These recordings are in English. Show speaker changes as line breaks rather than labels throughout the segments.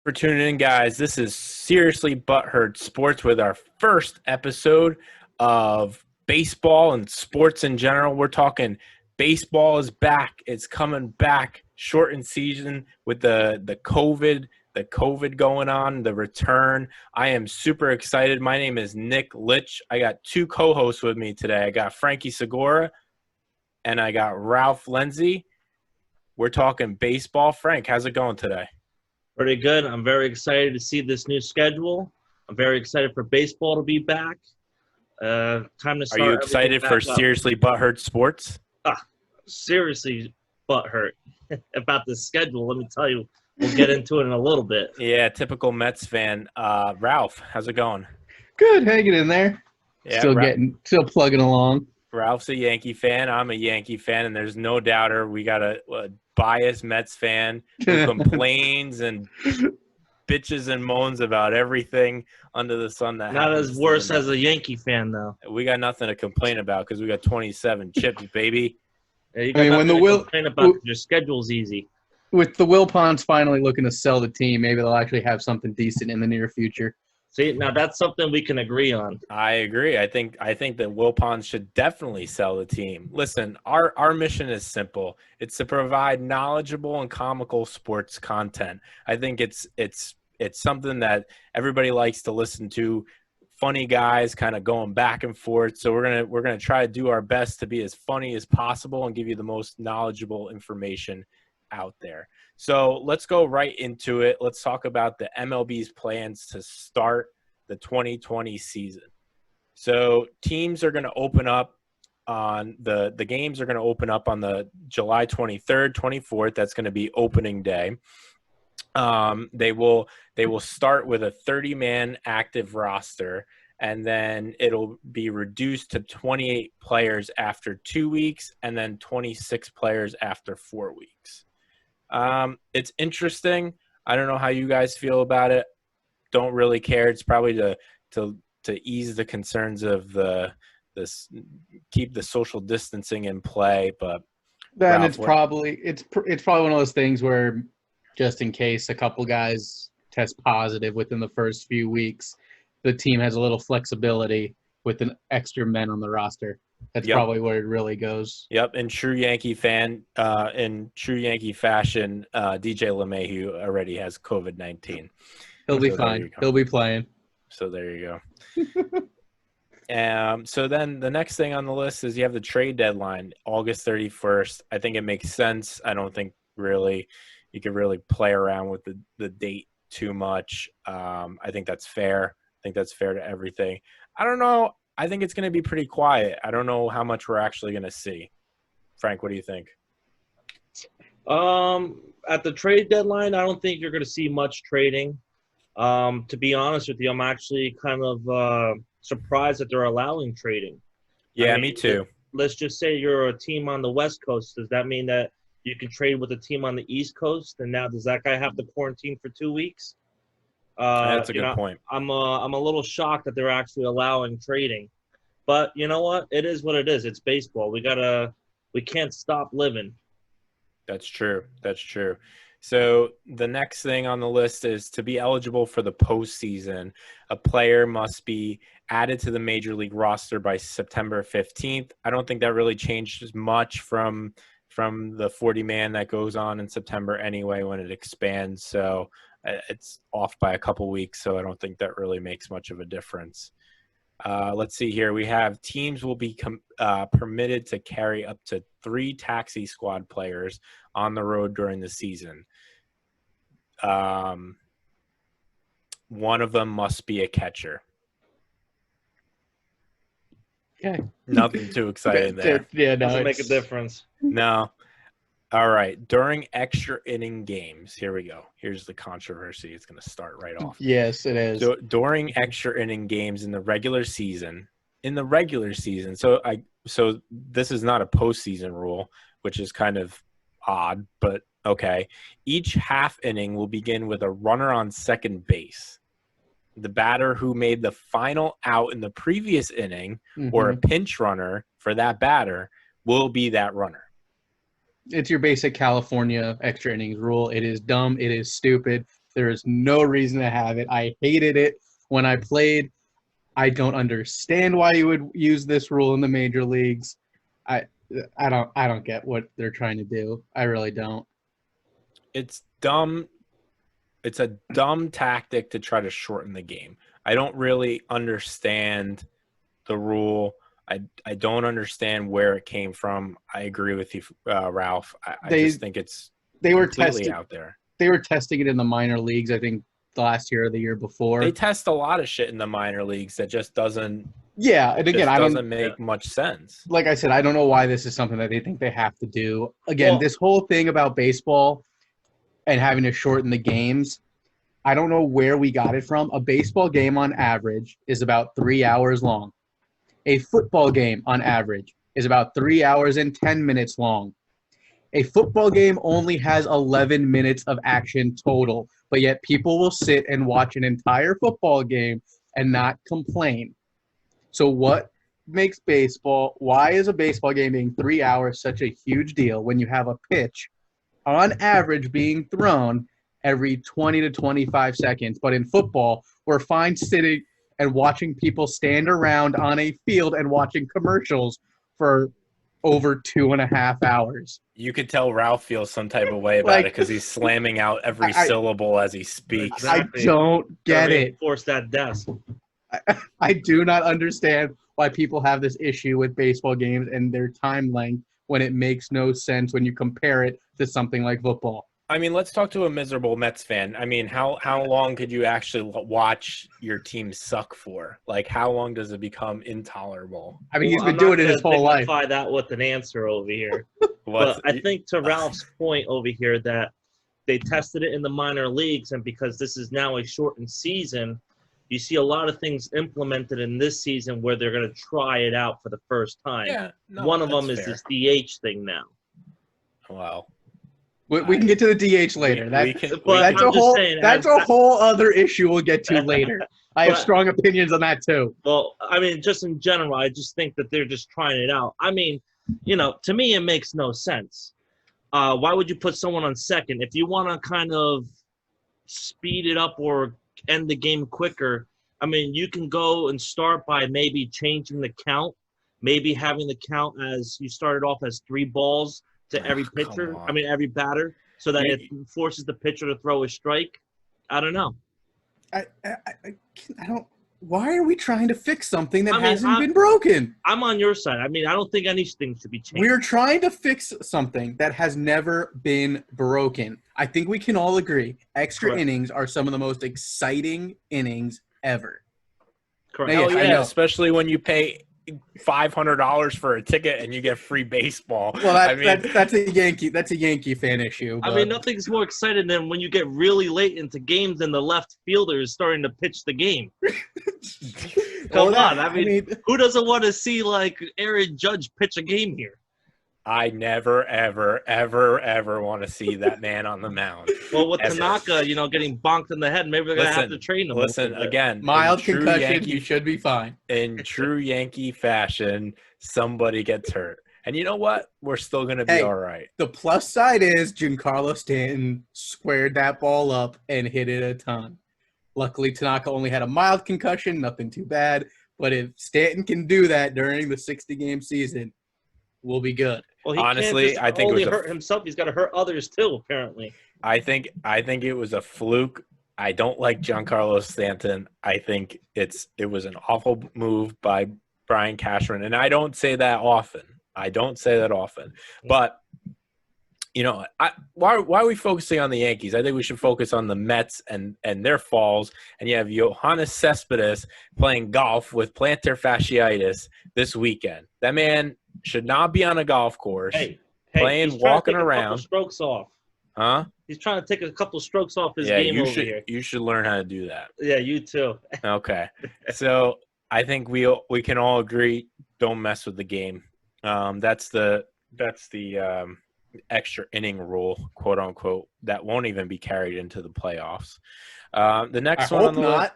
For tuning in, guys. This is Seriously ButtHurt Sports with our first episode of baseball and sports in general. We're talking baseball is back. It's coming back. Shortened season with the COVID going on, the return. I am super excited. My name is Nick Litch. I got two co-hosts with me today. I got Frankie Segura and I got Ralph Lenzi. We're talking baseball. Frank, how's it going today?
Pretty good. I'm very excited to see this new schedule. I'm very excited for baseball to be back. Time to start.
Are you excited for Seriously ButtHurt Sports?
Seriously ButtHurt about the schedule. Let me tell you, we'll get into it in a little bit.
Yeah, typical Mets fan. Ralph, how's it going?
Good, hanging in there.
Yeah,
Still plugging along.
Ralph's a Yankee fan. I'm a Yankee fan, and there's no doubter we got a biased Mets fan who complains and bitches and moans about everything under the sun.
Not as worse as a Yankee fan, though.
We got nothing to complain about because we got 27 chips, baby.
Yeah, you got nothing to complain about. Your schedule's easy.
With the Wilpons finally looking to sell the team, maybe they'll actually have something decent in the near future.
See, now that's something we can agree on.
I agree. I think that Wilpons should definitely sell the team. Listen, our mission is simple. It's to provide knowledgeable and comical sports content. I think it's something that everybody likes to listen to. Funny guys kind of going back and forth. So we're gonna try to do our best to be as funny as possible and give you the most knowledgeable information out there. So let's go right into it. Let's talk about the MLB's plans to start the 2020 season. So teams are going to open up on the games are going to open up on the July 23rd, 24th. That's going to be opening day. They will start with a 30-man active roster, and then it'll be reduced to 28 players after 2 weeks and then 26 players after 4 weeks. It's interesting. I don't know how you guys feel about it. Don't really care. It's probably to ease the concerns of keep the social distancing in play. But
then Ralph, it's probably one of those things where just in case a couple guys test positive within the first few weeks, the team has a little flexibility with an extra men on the roster. That's probably where it really goes.
Yep, in true Yankee fashion, DJ LeMahieu already has COVID-19.
He'll be fine. He'll be playing.
So there you go. So then the next thing on the list is you have the trade deadline, August 31st. I think it makes sense. I don't think really you can really play around with the date too much. I think that's fair. I think that's fair to everything. I don't know. I think it's going to be pretty quiet. I don't know how much we're actually going to see. Frank, what do you think?
At the trade deadline, I don't think you're going to see much trading. To be honest with you, I'm actually kind of surprised that they're allowing trading.
Yeah, me too.
Let's just say you're a team on the West Coast. Does that mean that you can trade with a team on the East Coast? And now does that guy have to quarantine for 2 weeks?
That's a good point.
I'm a little shocked that they're actually allowing trading, but you know what? It is what it is. It's baseball. We can't stop living.
That's true. So the next thing on the list is to be eligible for the postseason, a player must be added to the major league roster by September 15th. I don't think that really changes much from the 40-man that goes on in September anyway when it expands. So it's off by a couple weeks, so I don't think that really makes much of a difference. Let's see here. We have teams will be permitted to carry up to 3 taxi squad players on the road during the season. One of them must be a catcher.
Okay.
Nothing too exciting there.
Yeah, no,
doesn't make a difference.
No. All right. During extra inning games, here we go. Here's the controversy. It's going to start right off.
Yes, it is.
So during extra inning games in the regular season, so this is not a postseason rule, which is kind of odd, but okay. Each half inning will begin with a runner on second base. The batter who made the final out in the previous inning or a pinch runner for that batter will be that runner.
It's your basic California extra innings rule. It is dumb. It is stupid. There is no reason to have it. I hated it when I played. I don't understand why you would use this rule in the major leagues. I don't get what they're trying to do. I really don't.
It's dumb. It's a dumb tactic to try to shorten the game. I don't really understand the rule. I don't understand where it came from. I agree with you, Ralph. I just think it's completely out there.
They were testing it in the minor leagues, I think, last year or the year before.
They test a lot of shit in the minor leagues that just doesn't.
Yeah, and again,
doesn't make much sense.
Like I said, I don't know why this is something that they think they have to do. Again, this whole thing about baseball and having to shorten the games, I don't know where we got it from. A baseball game on average is about 3 hours long. A football game on average is about 3 hours and 10 minutes long. A football game only has 11 minutes of action total, but yet people will sit and watch an entire football game and not complain. So what makes baseball, why is a baseball game being 3 hours such a huge deal when you have a pitch on average being thrown every 20 to 25 seconds? But in football, we're fine sitting and watching people stand around on a field and watching commercials for over 2.5 hours.
You could tell Ralph feels some type of way about it because he's slamming out every syllable as he speaks.
Exactly.
I don't get it.
Force that desk.
I do not understand why people have this issue with baseball games and their time length when it makes no sense when you compare it to something like football.
I mean, let's talk to a miserable Mets fan. I mean, how long could you actually watch your team suck for? Like, how long does it become intolerable?
I mean, he's been doing it his whole life.
Dignify that with an answer over here. But I think to Ralph's point over here that they tested it in the minor leagues, and because this is now a shortened season, you see a lot of things implemented in this season where they're going to try it out for the first time.
Yeah, no,
one of them
fair.
is this DH thing now.
Wow.
We can get to the DH later. That's a whole other issue we'll get to later. I have strong opinions on that too.
Well, I mean, just in general, I just think that they're just trying it out. I mean, to me, it makes no sense. Why would you put someone on second? If you want to kind of speed it up or end the game quicker, I mean, you can go and start by maybe changing the count, maybe having the count as you started off as 3 balls to every pitcher, every batter, so that it forces the pitcher to throw a strike. I don't know.
I don't. Why are we trying to fix something that hasn't been broken?
I'm on your side. I mean, I don't think anything should be changed.
We're trying to fix something that has never been broken. I think we can all agree extra innings are some of the most exciting innings ever.
Correct.
Now, yeah, especially when you pay $500 for a ticket and you get free baseball.
Well, that's a Yankee fan issue. But.
I mean, nothing's more exciting than when you get really late into games and the left fielder is starting to pitch the game. Come on, I mean, who doesn't want to see like Aaron Judge pitch a game here?
I never, ever, ever, ever want to see that man on the mound.
Well, with Tanaka, getting bonked in the head, maybe they're going to have to train him.
Listen, again.
Mild concussion, you should be fine.
In true Yankee fashion, somebody gets hurt. And you know what? We're still going to be all right.
The plus side is Giancarlo Stanton squared that ball up and hit it a ton. Luckily, Tanaka only had a mild concussion, nothing too bad. But if Stanton can do that during the 60-game season, we'll be good.
Well, honestly, I think it was hurt himself. He's got to hurt others too. Apparently,
I think it was a fluke. I don't like Giancarlo Stanton. I think it was an awful move by Brian Cashman, and I don't say that often. But why are we focusing on the Yankees? I think we should focus on the Mets and their falls. And you have Yohannes Cespedes playing golf with plantar fasciitis this weekend. That man should not be on a golf course walking around.
Strokes off.
Huh?
He's trying to take a couple strokes off his game over here.
You should learn how to do that.
Yeah, you too.
Okay. So I think we can all agree, don't mess with the game. That's the extra inning rule, quote unquote, that won't even be carried into the playoffs. The next one on the list.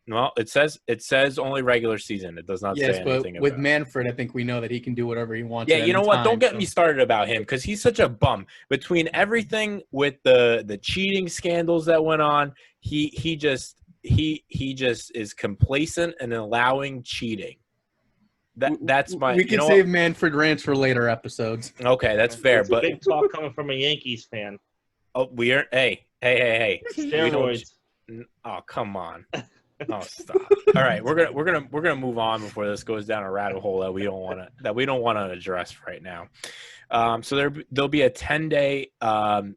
Well, it says only regular season. It does not
Yes,
say
but
anything
with
about.
Manfred, I think we know that he can do whatever he wants.
Yeah,
at
you know
any
what? Don't
time,
get
so.
me started about him because he's such a bum. Between everything with the cheating scandals that went on, he just is complacent and allowing cheating. That's my.
We
You
can
know
save
what?
Manfred rants for later episodes.
Okay, that's fair.
That's
But
big talk coming from a Yankees fan.
we are. Hey. We don't.
Steroids.
Oh, come on. Oh, stop. All right, we're gonna move on before this goes down a rabbit hole that we don't want to address right now. So there'll be a 10-day
IL.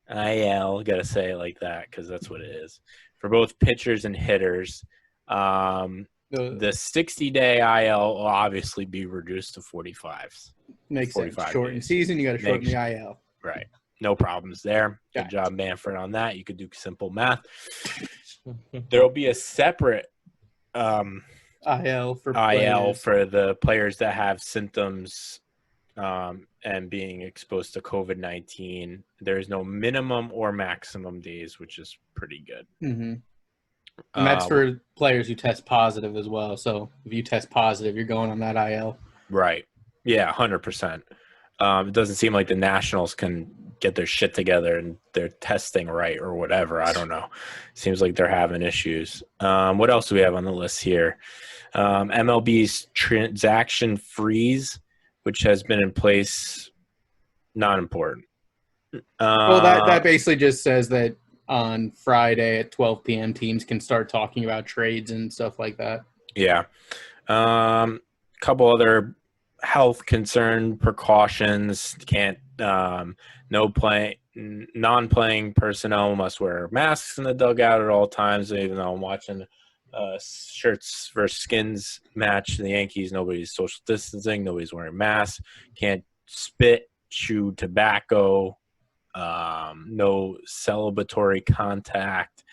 gotta say it like that because that's what it is for both pitchers and hitters. The 60-day IL will obviously be reduced to 45s.
Makes sense.
45
Shorten
days.
season, you got to shorten the IL.
Right. No problems there. Good
Gotcha.
job, Manfred, on that. You could do simple math. There will be a separate
IL for
the players that have symptoms and being exposed to COVID-19. There is no minimum or maximum days, which is pretty good.
Mm-hmm. And that's for players who test positive as well. So if you test positive, you're going on that IL.
Right. Yeah, 100%. It doesn't seem like the Nationals can get their shit together and they're testing right or whatever. I don't know. Seems like they're having issues. What else do we have on the list here? MLB's transaction freeze, which has been in place, not important.
Well, that basically just says that on Friday at 12 p.m. teams can start talking about trades and stuff like that.
Yeah. Couple other health concern precautions. Can't non-playing personnel must wear masks in the dugout at all times. Even though I'm watching Shirts versus Skins match, the Yankees, nobody's social distancing, nobody's wearing masks. Can't spit, chew tobacco. No celebratory contact.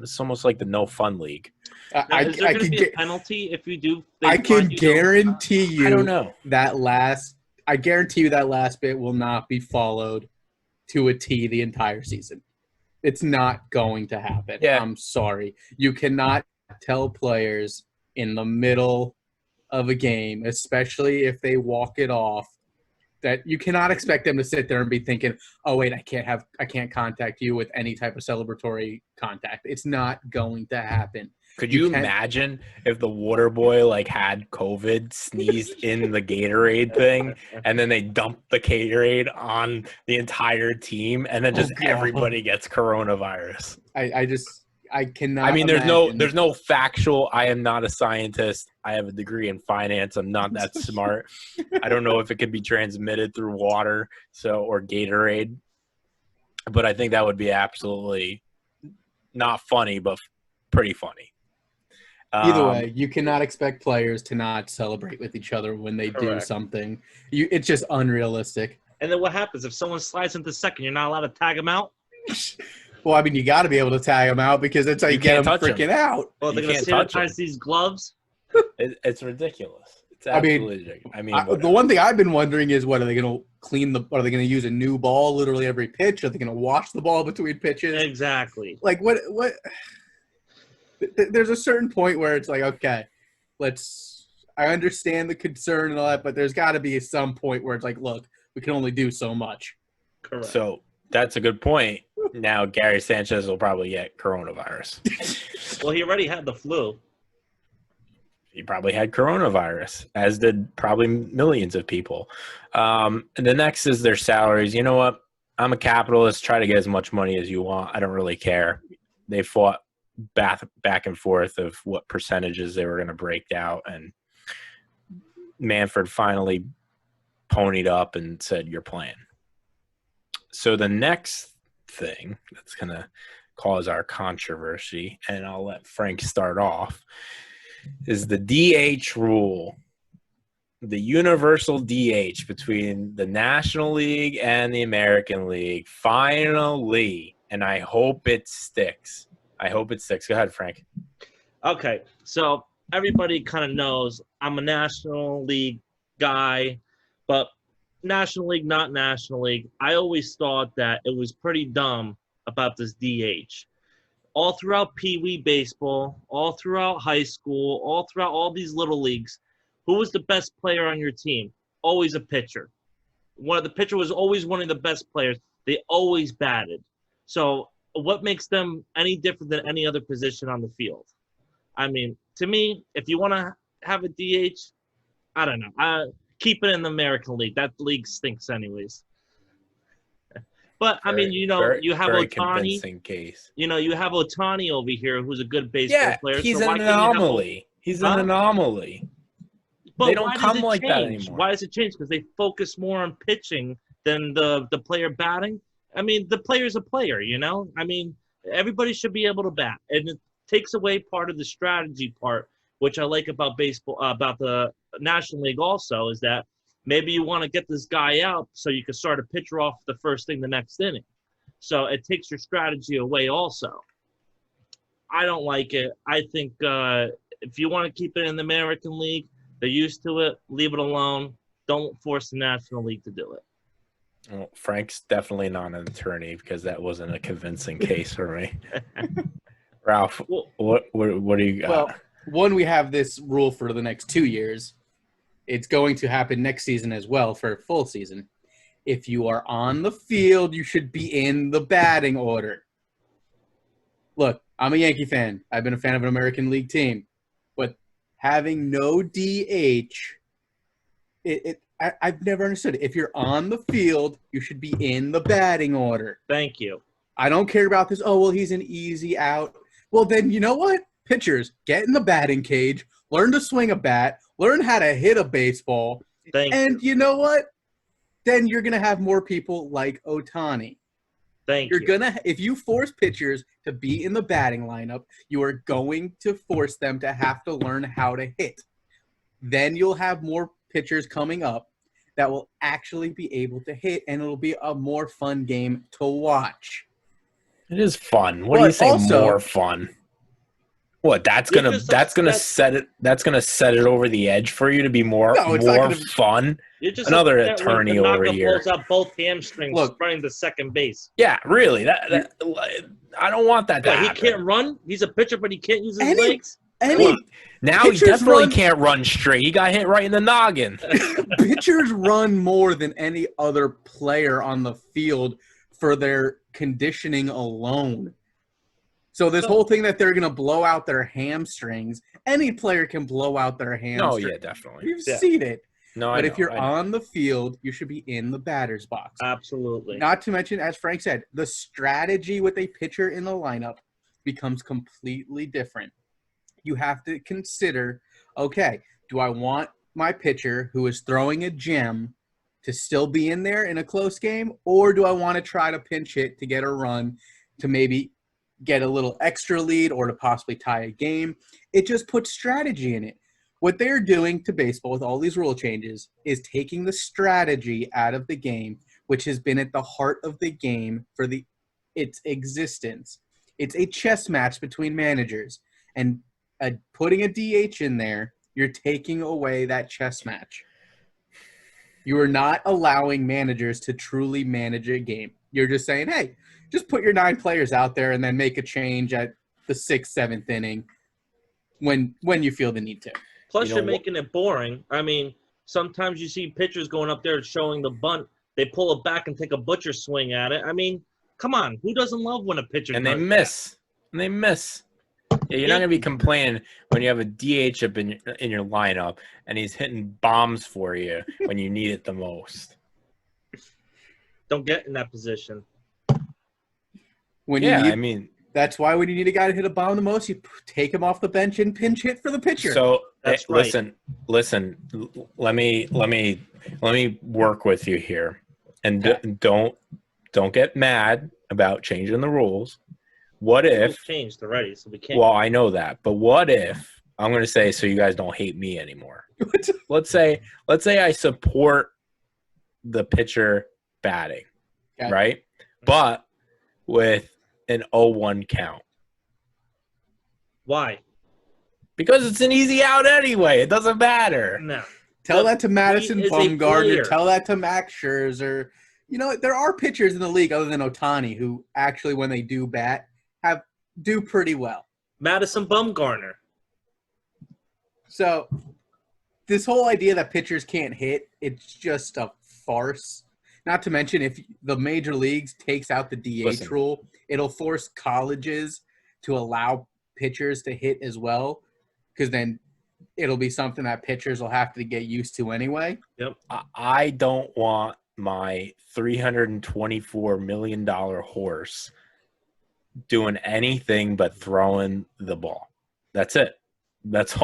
It's almost like the no fun league.
Is there going to be a penalty if you do?
I can guarantee you.
I don't know.
I guarantee you that last bit will not be followed to a T the entire season. It's not going to happen.
Yeah.
I'm sorry. You cannot tell players in the middle of a game, especially if they walk it off, that you cannot expect them to sit there and be thinking, oh, wait, I can't contact you with any type of celebratory contact. It's not going to happen.
Could you imagine if the water boy had COVID, sneezed in the Gatorade thing, and then they dumped the Gatorade on the entire team, and then just everybody gets coronavirus?
I cannot.
I mean, there's no factual. I am not a scientist. I have a degree in finance. I'm not that smart. I don't know if it could be transmitted through water, or Gatorade, but I think that would be absolutely not funny, but pretty funny.
Either way, you cannot expect players to not celebrate with each other when they do something. It's just unrealistic.
And then what happens if someone slides into second? You're not allowed to tag them out.
Well, I mean, you got to be able to tag them out because that's how you get them freaking out.
Well, they're going to sanitize these gloves.
It's ridiculous. It's absolutely ridiculous. I mean,
the one thing I've been wondering is, what are they going to clean Are they going to use a new ball literally every pitch? Are they going to wash the ball between pitches?
Exactly.
What? There's a certain point where it's like, okay, I understand the concern and all that, but there's got to be some point where it's like, look, we can only do so much.
Correct.
So that's a good point. Now Gary Sanchez will probably get coronavirus.
Well, he already had the flu.
He probably had coronavirus, as did probably millions of people. And the next is their salaries. You know what? I'm a capitalist. Try to get as much money as you want. I don't really care. They fought back and forth of what percentages they were going to break out, and Manfred finally ponied up and said, "You're playing." So the next thing that's going to cause our controversy, and I'll let Frank start off, is the DH rule, the universal DH between the National League and the American League. Finally, and I hope it sticks. Go ahead, Frank.
Okay, so everybody kind of knows I'm a National League guy, but National League, not National League. I always thought that it was pretty dumb about this DH. all throughout Pee Wee baseball, all throughout high school, all throughout all these little leagues, who was the best player on your team? Always a pitcher. The pitcher was always one of the best players. They always batted. So what makes them any different than any other position on the field? I mean, to me, if you want to have a DH, I don't know. Keep it in the American League. That league stinks anyways. But, I mean, you have
very
Ohtani.
convincing case.
You have Ohtani over here who's a good baseball player.
He's
so
an anomaly. He's an anomaly.
But
they don't come like that anymore.
Why does it change? Because they focus more on pitching than the player batting. I mean, the player's a player, I mean, everybody should be able to bat. And it takes away part of the strategy part, which I like about baseball, about the National League also, is that maybe you want to get this guy out so you can start a pitcher off the first thing the next inning. So it takes your strategy away also. I don't like it. I think if you want to keep it in the American League, they're used to it. Leave it alone. Don't force the National League to do it.
Well, Frank's definitely not an attorney because that wasn't a convincing case for me. Ralph, what do you got?
Well, one, we have this rule for the next 2 years. It's going to happen next season as well for a full season. If you are on the field, you should be in the batting order. Look, I'm a Yankee fan. I've been a fan of an American League team. But having no DH, I've never understood it. If you're on the field, you should be in the batting order.
Thank you.
I don't care about this, oh, well, he's an easy out. Well, then you know what? Pitchers, get in the batting cage, learn to swing a bat, learn how to hit a baseball. And you know what? Then you're going to have more people like Ohtani. You're gonna, if you force pitchers to be in the batting lineup, you are going to force them to have to learn how to hit. Then you'll have more pitchers coming up that will actually be able to hit, and it'll be a more fun game to watch.
It is fun. What do you say? More fun? What? That's gonna set it over the edge for you to be more fun. Another attorney over here.
Pulls out both hamstrings, running to second base.
Yeah, really. That I don't want that to happen.
He can't run. He's a pitcher, but he can't use his legs.
Now he definitely can't run straight. He got hit right in the noggin.
Pitchers run more than any other player on the field for their conditioning alone. So this whole thing that they're going to blow out their hamstrings, any player can blow out their hamstrings.
Oh, yeah, definitely.
You've seen it.
No,
but if you're on the field, you should be in the batter's box.
Absolutely.
Not to mention, as Frank said, the strategy with a pitcher in the lineup becomes completely different. You have to consider, okay, do I want my pitcher who is throwing a gem to still be in there in a close game, or do I want to try to pinch hit to get a run to maybe get a little extra lead or to possibly tie a game? It just puts strategy in it. What they're doing to baseball with all these rule changes is taking the strategy out of the game, which has been at the heart of the game for its existence. It's a chess match between managers, and putting a DH in there, you're taking away that chess match. You are not allowing managers to truly manage a game. You're just saying, hey, just put your 9 players out there and then make a change at the 6th, 7th inning when you feel the need to.
Plus, you're making it boring. I mean, sometimes you see pitchers going up there showing the bunt. They pull it back and take a butcher swing at it. I mean, come on. Who doesn't love when a pitcher
and they miss? And they miss. Yeah, you're not going to be complaining when you have a DH up in your lineup and he's hitting bombs for you when you need it the most.
Don't get in that position.
That's why when you need a guy to hit a bomb the most, you take him off the bench and pinch hit for the pitcher.
So listen. Let me work with you here, and don't get mad about changing the rules. What if
it's changed already, so we can't.
Well, I know that, but what if I'm going to say so you guys don't hate me anymore? Let's say I support the pitcher batting, right? But with an 0-1 count.
Why?
Because it's an easy out anyway. It doesn't matter.
No.
Tell that to Madison Bumgarner. Tell that to Max Scherzer. You know, there are pitchers in the league other than Ohtani who actually, when they do bat, have do pretty well.
Madison Bumgarner.
So this whole idea that pitchers can't hit, it's just a farce. Not to mention, if the major leagues takes out the DH rule, it'll force colleges to allow pitchers to hit as well, because then it'll be something that pitchers will have to get used to anyway.
Yep.
I don't want my $324 million horse doing anything but throwing the ball. That's it. That's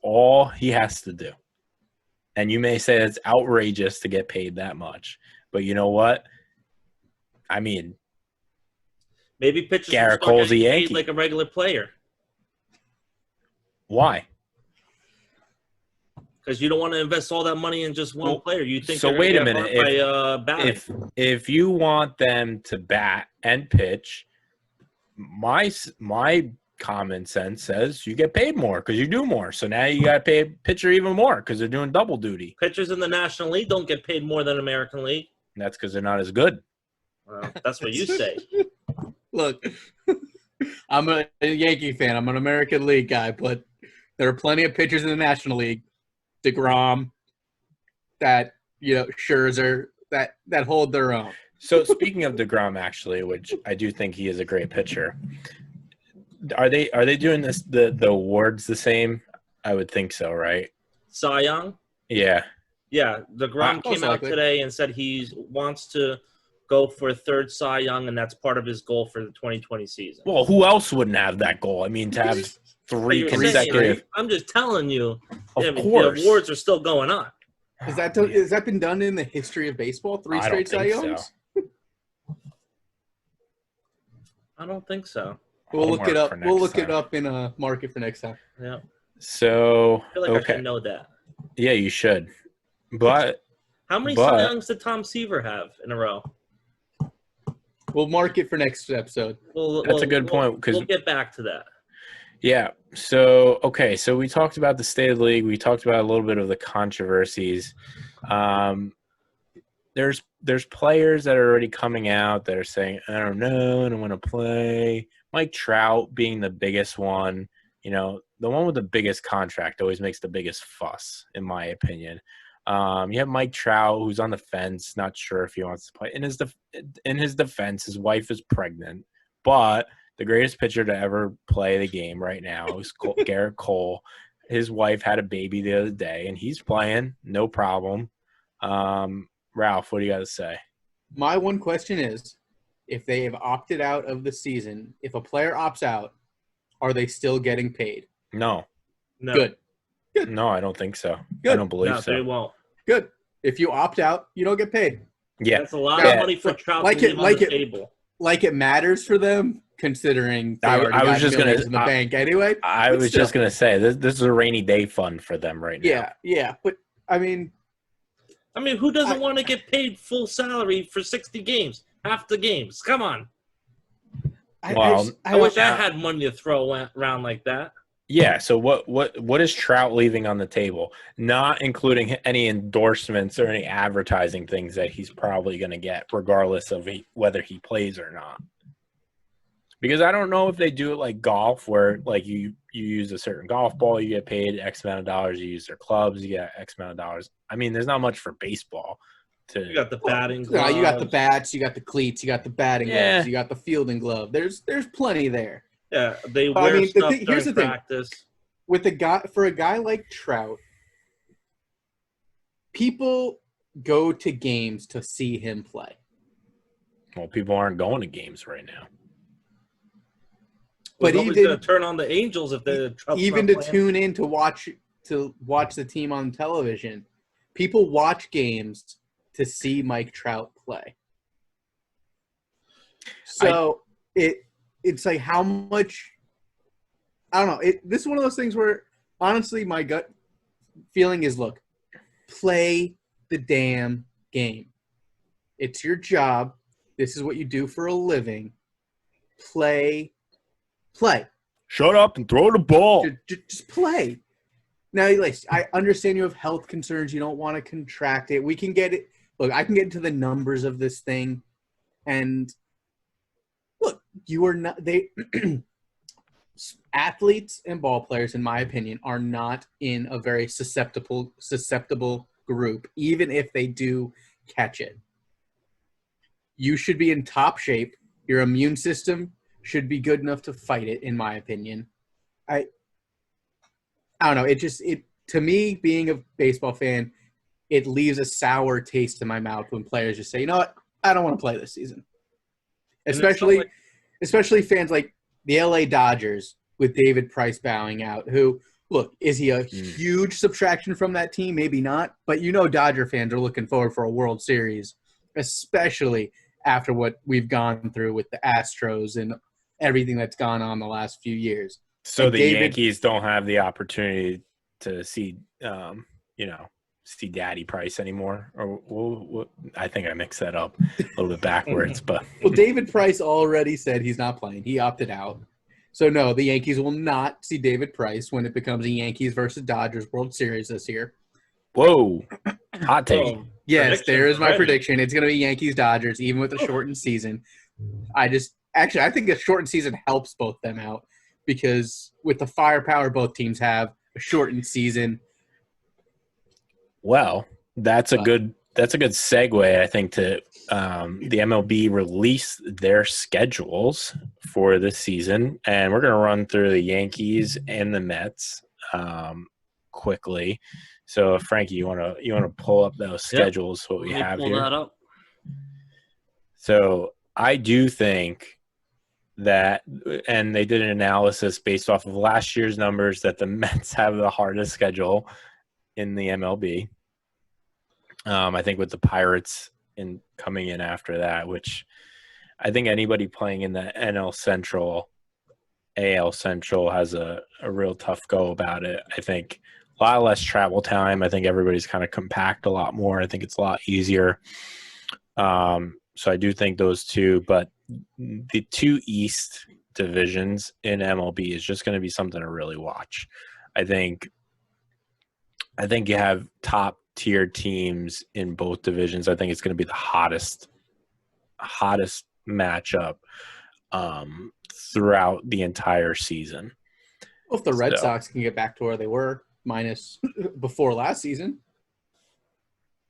all he has to do. And you may say it's outrageous to get paid that much, but you know what? I mean,
maybe pitchers
Garrett
will start
Cole's a
getting paid
Yankee.
like a regular player.
Why?
Because you don't want to invest all that money in just one player. You think
so? Wait a minute.
If
If you want them to bat and pitch, my common sense says you get paid more because you do more. So now you got to pay a pitcher even more because they're doing double duty.
pitchers in the National League don't get paid more than American League.
And that's because they're not as good.
Well, that's what you say.
Look, I'm a Yankee fan. I'm an American League guy, but there are plenty of pitchers in the National League, DeGrom, Scherzer, that hold their own.
So speaking of DeGrom, actually, which I do think he is a great pitcher, are they doing the awards the same? I would think so, right?
Cy Young?
Yeah.
Yeah, DeGrom came out
likely.
today and said he wants to go for a third Cy Young, and that's part of his goal for the 2020 season.
Well, who else wouldn't have that goal? I mean, to have
But
three
you're saying,
consecutive.
I'm just telling you,
Of course.
the awards are still going on.
Has that been done in the history of baseball? Three
I don't
straight Cy
think so.
Youngs?
I don't think so.
We'll look it
Homework
up.
for
We'll
next
look it
time.
up in a market for next time.
Yeah,
So
I feel like I
okay,
should know that.
yeah, you should. But
How many
But-
Cy Youngs did Tom Seaver have in a row?
We'll mark it for next episode.
That's a good point, 'cause-
we'll get back to that.
yeah, so okay, so we talked about the state of the league. We talked about a little bit of the controversies. There's players that are already coming out that are saying, I don't know, I don't want to play. Mike Trout being the biggest one. You know, the one with the biggest contract always makes the biggest fuss, in my opinion. You have Mike Trout, who's on the fence, not sure if he wants to play. In his defense, his wife is pregnant, but the greatest pitcher to ever play the game right now is Garrett Cole. His wife had a baby the other day, and he's playing, no problem. Ralph, what do you got to say?
My one question is, if they have opted out of the season, if a player opts out, are they still getting paid?
No,
No,
Good.
no, I don't think so.
Good.
I don't believe
no, they
so.
won't.
Good. If you opt out, you don't get paid.
Yeah,
That's a lot
Yeah.
of money for Trout
Like
to
it-
leave on
like
the
it-
table.
Like it matters for them, considering they
I
already
was
got
just gonna-
millions in the bank anyway.
I
But
was
still.
just going to say, this is a rainy day fund for them right now.
Yeah. But, I mean,
I mean, who doesn't
I-
want to get paid full salary for 60 games? Half the games. Come on.
Well,
I wish I had money to throw around like that.
Yeah, so what is Trout leaving on the table? Not including any endorsements or any advertising things that he's probably going to get, regardless of whether he plays or not. Because I don't know if they do it like golf, where like you use a certain golf ball, you get paid X amount of dollars. You use their clubs, you get X amount of dollars. I mean, there's not much for baseball.
You got the batting
you
gloves.
got the bats, you got the cleats, you got the batting
Yeah.
gloves, you got the fielding glove. There's plenty there.
Yeah, they
But, I
wear
mean, the
stuff
thing- here's
during
the thing.
practice.
With a guy like Trout, people go to games to see him play.
Well, people aren't going to games right now.
But
Nobody's
even-
gonna turn on the Angels if the Trout's
Even
not
to
playing.
tune in to watch the team on television, people watch games to see Mike Trout play. So it's like how much I don't know. This is one of those things where honestly my gut feeling is look, play the damn game. It's your job. This is what you do for a living. Play.
Shut up and throw the ball.
Just play. Now, like, I understand you have health concerns. You don't want to contract it. We can get it. Look, I can get into the numbers of this thing. And look, you are not – Athletes and ball players, in my opinion, are not in a very susceptible group, even if they do catch it. You should be in top shape. Your immune system should be good enough to fight it, in my opinion. I don't know. It to me, being a baseball fan, it leaves a sour taste in my mouth when players just say, you know what, I don't want to play this season. Especially fans like the LA Dodgers with David Price bowing out, who, look, is he a huge subtraction from that team? Maybe not. But Dodger fans are looking forward for a World Series, especially after what we've gone through with the Astros and everything that's gone on the last few years.
So the Yankees don't have the opportunity to see, see Daddy Price anymore. Or I think I mixed that up a little bit backwards. But
well, David Price already said he's not playing. He opted out. So, no, the Yankees will not see David Price when it becomes a Yankees versus Dodgers World Series this year.
Whoa. Hot take.
Yes, there is my prediction. It's going to be Yankees-Dodgers, even with a shortened season. I think a shortened season helps both them out because with the firepower both teams have, a shortened season.
Well, that's a good segue, I think, to the MLB release their schedules for this season, and we're going to run through the Yankees and the Mets quickly. So, Frankie, you want to pull up those schedules? What we have here. Pull that up. So, I do think that, and they did an analysis based off of last year's numbers, that the Mets have the hardest schedule in the MLB. I think with the Pirates coming in after that, which I think anybody playing in the NL Central, AL Central has a real tough go about it. I think a lot less travel time. I think everybody's kind of compact a lot more. I think it's a lot easier. So I do think those two, but the two East divisions in MLB is just going to be something to really watch. I think you have top tier teams in both divisions. I think it's going to be the hottest matchup throughout the entire season.
Well, if the Red Sox can get back to where they were minus before last season,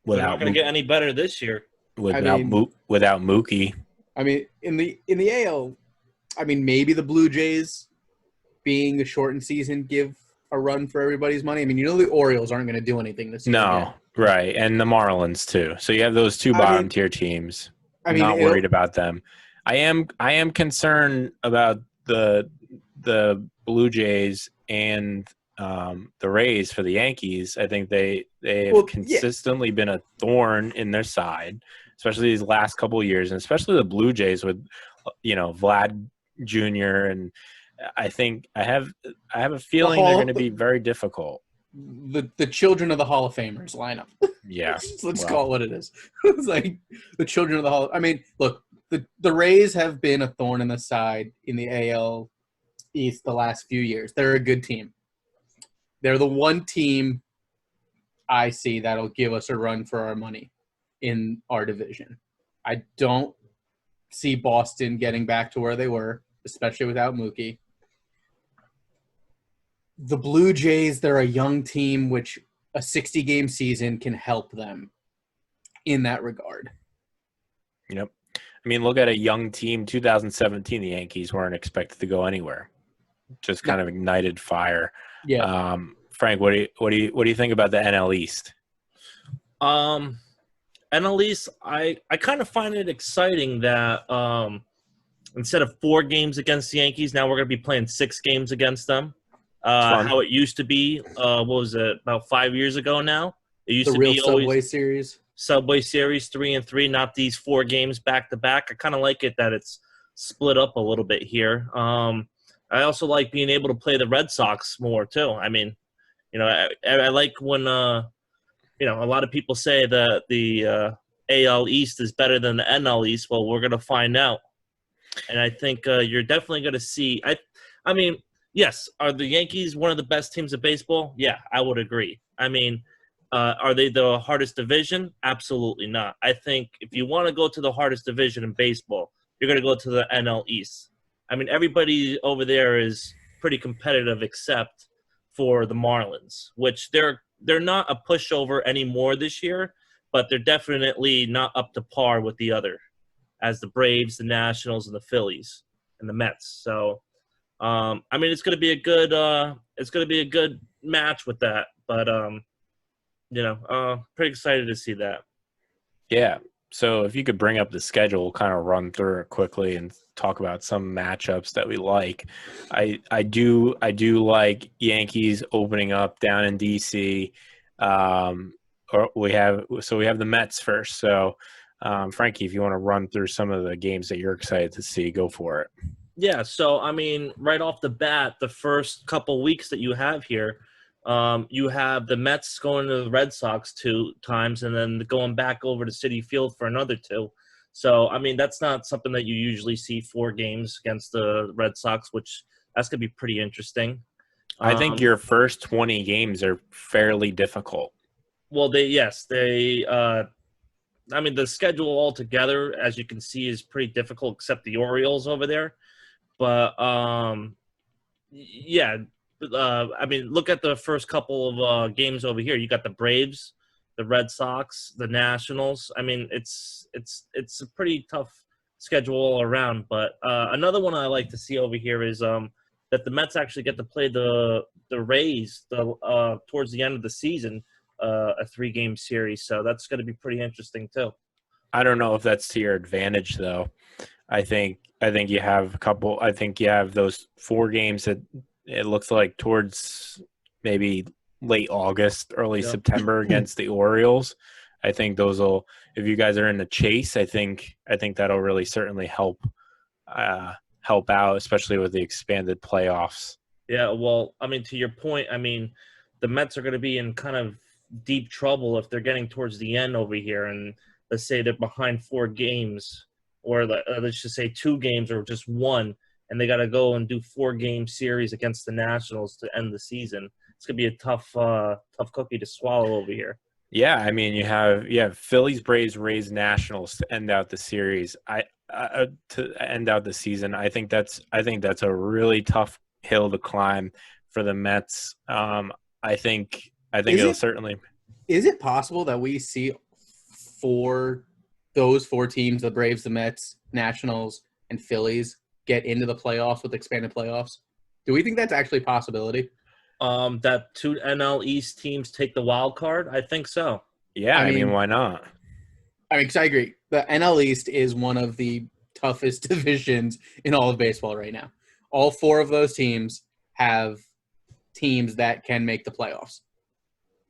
they're not going to get any better this year.
Without Mookie.
I mean, in the AL, I mean, maybe the Blue Jays being a shortened season give a run for everybody's money. I mean, the Orioles aren't going to do anything this season.
No, right, and the Marlins too. So you have those two bottom tier teams. I'm not worried about them. I am concerned about the Blue Jays and the Rays for the Yankees. I think they have consistently been a thorn in their side, especially these last couple of years, and especially the Blue Jays with Vlad Jr. And I think I have a feeling they're going to be very difficult.
The children of the Hall of Famers lineup.
Yeah,
let's call it what it is. It's like the children of the Hall. I mean, look, the Rays have been a thorn in the side in the AL East the last few years. They're a good team. They're the one team I see that'll give us a run for our money in our division. I don't see Boston getting back to where they were, especially without Mookie. The Blue Jays, they're a young team, which a 60-game season can help them in that regard.
Yep. I mean, look at a young team. 2017, the Yankees weren't expected to go anywhere. Just kind of ignited fire.
Yeah.
Frank, what do you think about the NL East?
NL East, I kind of find it exciting that instead of 4 games against the Yankees, now we're going to be playing 6 games against them. How it used to be, what was it, about 5 years ago now? It used to be always Subway Series 3-3, not these 4 games back to back. I kind of like it that it's split up a little bit here. I also like being able to play the Red Sox more too. I mean, I like when a lot of people say that the AL East is better than the NL East. Well, we're going to find out. And I think you're definitely going to see – I mean, yes, are the Yankees one of the best teams of baseball? Yeah, I would agree. I mean, are they the hardest division? Absolutely not. I think if you want to go to the hardest division in baseball, you're going to go to the NL East. I mean, everybody over there is pretty competitive, except for the Marlins, which they're not a pushover anymore this year, but they're definitely not up to par with the other, as the Braves, the Nationals, and the Phillies and the Mets. So, I mean, it's going to be a good match with that. But pretty excited to see that.
Yeah. So if you could bring up the schedule, we'll kind of run through it quickly and talk about some matchups that we like. I do like Yankees opening up down in DC. Or we have the Mets first. So Frankie, if you want to run through some of the games that you're excited to see, go for it.
Yeah, so I mean, right off the bat, the first couple weeks that you have here, you have the Mets going to the Red Sox 2 times and then going back over to Citi Field for another 2. So, I mean, that's not something that you usually see 4 games against the Red Sox, which that's going to be pretty interesting.
I think your first 20 games are fairly difficult.
Well, I mean, the schedule altogether, as you can see, is pretty difficult, except the Orioles over there. But, I mean, look at the first couple of games over here. You got the Braves, the Red Sox, the Nationals. I mean, it's a pretty tough schedule all around. But another one I like to see over here is that the Mets actually get to play the Rays towards the end of the season, a 3-game series. So that's going to be pretty interesting too.
I don't know if that's to your advantage, though. I think you have a couple. I think you have those 4 games that it looks like towards maybe late August, early September against the Orioles. I think those will, if you guys are in the chase, I think that'll really certainly help out, especially with the expanded playoffs.
Yeah, well, I mean, to your point, I mean, the Mets are going to be in kind of deep trouble if they're getting towards the end over here, and let's say they're behind 4 games. Or let's just say 2 games or just 1, and they got to go and do 4-game series against the Nationals to end the season. It's gonna be a tough cookie to swallow over here.
Yeah, I mean you have Phillies, Braves, Rays, Nationals to end out the series. To end out the season. I think that's a really tough hill to climb for the Mets. I think it'll certainly.
Is it possible that we see those 4 teams, the Braves, the Mets, Nationals, and Phillies, get into the playoffs with expanded playoffs? Do we think that's actually a possibility?
That 2 NL East teams take the wild card? I think so.
Yeah, I mean why not?
I mean, because I agree. The NL East is one of the toughest divisions in all of baseball right now. All 4 of those teams have teams that can make the playoffs.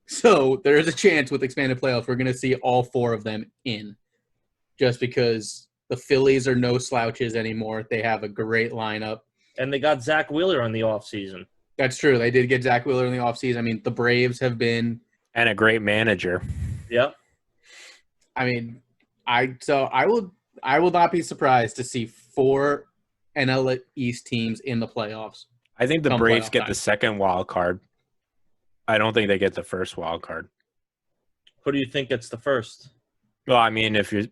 So there is a chance with expanded playoffs we're going to see all 4 of them in. Just because the Phillies are no slouches anymore. They have a great lineup.
And they got Zach Wheeler on the offseason.
That's true. They did get Zach Wheeler in the offseason. I mean, the Braves have been –
and a great manager.
Yep.
I mean, I will not be surprised to see 4 NL East teams in the playoffs.
I think the Braves get the second wild card. I don't think they get the first wild card.
Who do you think gets the first?
Well, I mean, if we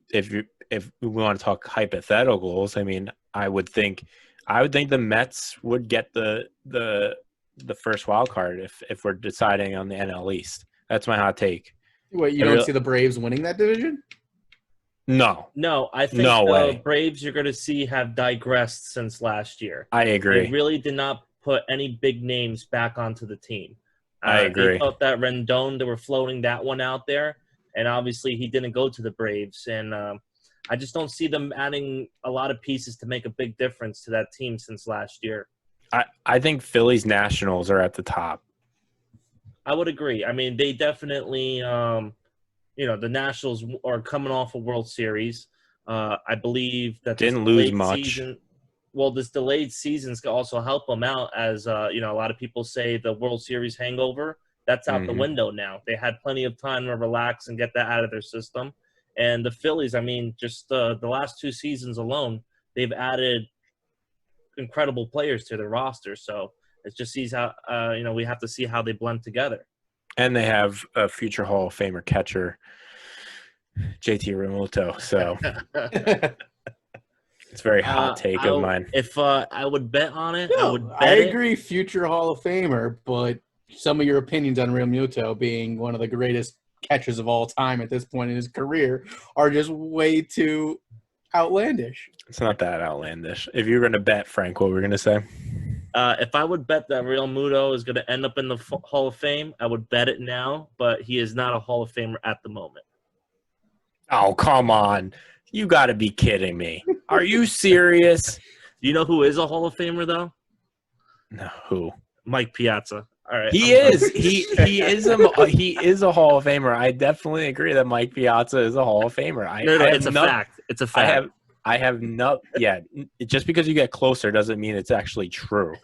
want to talk hypotheticals, I mean, I would think the Mets would get the first wild card if we're deciding on the NL East. That's my hot take.
Wait, you don't see the Braves winning that division?
No.
No, I think the Braves you're going to see have digressed since last year.
I agree.
They really did not put any big names back onto the team.
I agree.
They felt that Rendon, they were floating that one out there. And obviously, he didn't go to the Braves. And I just don't see them adding a lot of pieces to make a big difference to that team since last year.
I think Phillies Nationals are at the top.
I would agree. I mean, they definitely, the Nationals are coming off a World Series. I believe that
didn't lose much.
This delayed season's can also help them out as, a lot of people say the World Series hangover. That's out the window now. They had plenty of time to relax and get that out of their system. And the Phillies, I mean, just the last 2 seasons alone, they've added incredible players to their roster. So it just sees how, we have to see how they blend together.
And they have a future Hall of Famer catcher, JT Realmuto. So It's a very hot take of mine.
If I would bet on it, I would
No,
bet
I
it.
agree, future Hall of Famer, but some of your opinions on Real Muto being one of the greatest catchers of all time at this point in his career are just way too outlandish.
It's not that outlandish. If you were going to bet, Frank, what were we going to say?
If I would bet that Real Muto is going to end up in the Hall of Fame, I would bet it now, but he is not a Hall of Famer at the moment.
Oh, come on. You got to be kidding me. Are you serious?
Do you know who is a Hall of Famer, though?
No, who?
Mike Piazza. All right.
He is. He is a Hall of Famer. I definitely agree that Mike Piazza is a Hall of Famer.
It's a fact. It's a fact.
I have no. Yeah, just because you get closer doesn't mean it's actually true.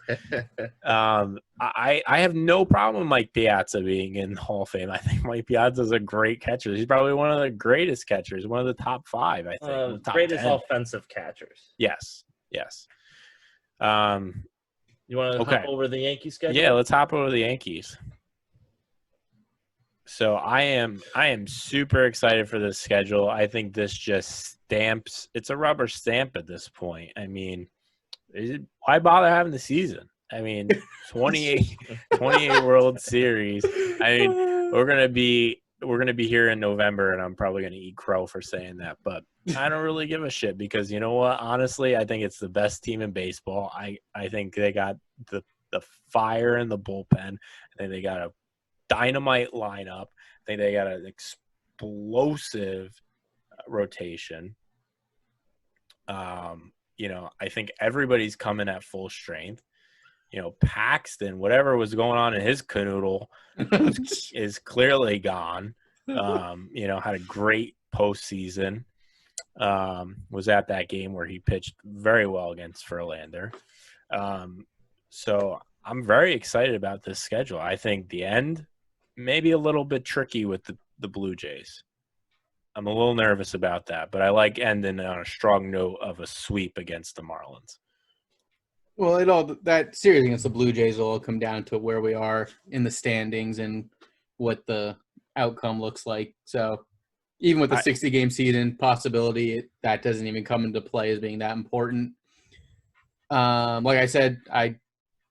I have no problem with Mike Piazza being in Hall of Fame. I think Mike Piazza is a great catcher. He's probably one of the greatest catchers, one of the top 5. I think top
greatest
10.
offensive catchers.
Yes.
You want to hop over the Yankee schedule?
Yeah, let's hop over the Yankees. So I am super excited for this schedule. I think this just stamps – it's a rubber stamp at this point. I mean, why bother having the season? I mean, 28 World Series. I mean, we're gonna be here in November, and I'm probably gonna eat crow for saying that, but I don't really give a shit because you know what? Honestly, I think it's the best team in baseball. I think they got the fire in the bullpen. I think they got a dynamite lineup. I think they got an explosive rotation. I think everybody's coming at full strength. Paxton, whatever was going on in his canoodle is clearly gone. Had a great postseason. Was at that game where he pitched very well against Verlander. So I'm very excited about this schedule. I think the end may be a little bit tricky with the Blue Jays. I'm a little nervous about that, but I like ending on a strong note of a sweep against the Marlins.
Well, that series against the Blue Jays will all come down to where we are in the standings and what the outcome looks like. So even with the 60-game season possibility, that doesn't even come into play as being that important. Like I said, I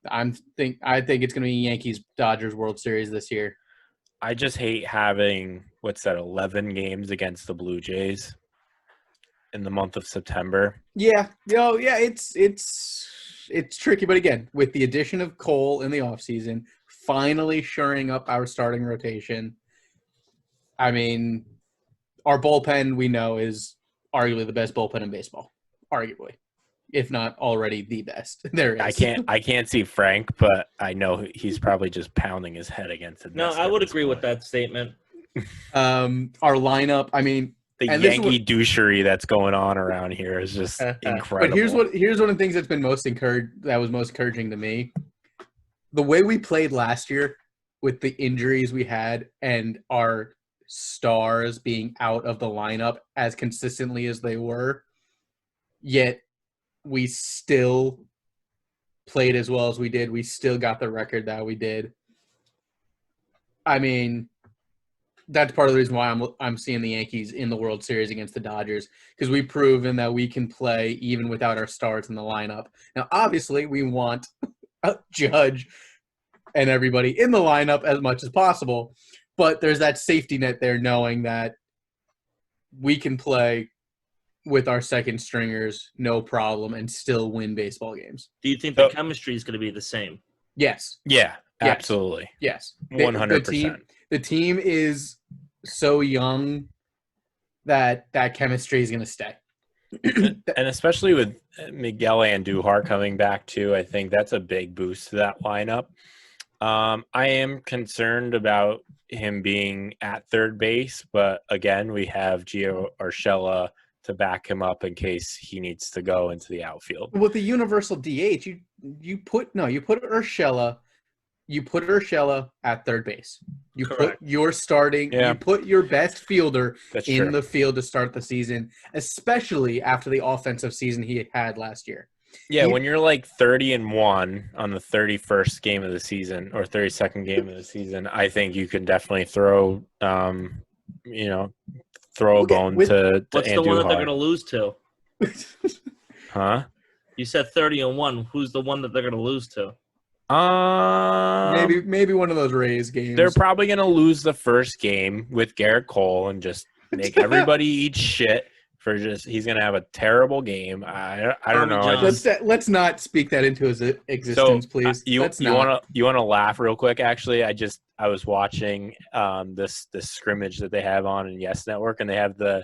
think it's going to be Yankees-Dodgers World Series this year.
I just hate having 11 games against the Blue Jays in the month of September.
Yeah, it's tricky, but again, with the addition of Cole in the offseason, finally shoring up our starting rotation. I mean, our bullpen we know is arguably the best bullpen in baseball, arguably, if not already the best. There is.
I can't see Frank, but I know he's probably just pounding his head against the desk.
No, I would agree with that statement.
Our lineup, I mean,
the Yankee douchery that's going on around here is just incredible.
But here's one of the things that's been most encouraging to me. The way we played last year with the injuries we had and our stars being out of the lineup as consistently as they were, yet we still played as well as we did. We still got the record that we did. I mean, that's part of the reason why I'm seeing the Yankees in the World Series against the Dodgers, because we've proven that we can play even without our stars in the lineup. Now, obviously, we want Judge and everybody in the lineup as much as possible, but there's that safety net there knowing that we can play with our second stringers, no problem, and still win baseball games.
Do you think the chemistry is going to be the same?
Yes.
Yeah, absolutely.
Yes.
100%.
The team is so young that chemistry is going to stay.
And especially with Miguel Andujar coming back too, I think that's a big boost to that lineup. I am concerned about him being at third base, but again, we have Gio Urshela to back him up in case he needs to go into the outfield.
With the universal DH, you put Urshela at third base. You
Correct.
put your starting,
Yeah.
you put your best fielder
That's
in
true.
the field to start the season, especially after the offensive season he had last year.
Yeah, when you're like 30-1 on the 31st game of the season or 32nd game of the season, I think you can definitely throw a bone to
What's the one that they're going to lose to?
Huh?
You said 30-1. Who's the one that they're going to lose to?
Maybe one of those Rays games.
They're probably going to lose the first game with Garrett Cole and just make everybody eat shit for just he's going to have a terrible game. I don't know.
Let's not speak that into his existence, please.
You want to laugh real quick? Actually, I was watching this scrimmage that they have on in Yes Network, and they have the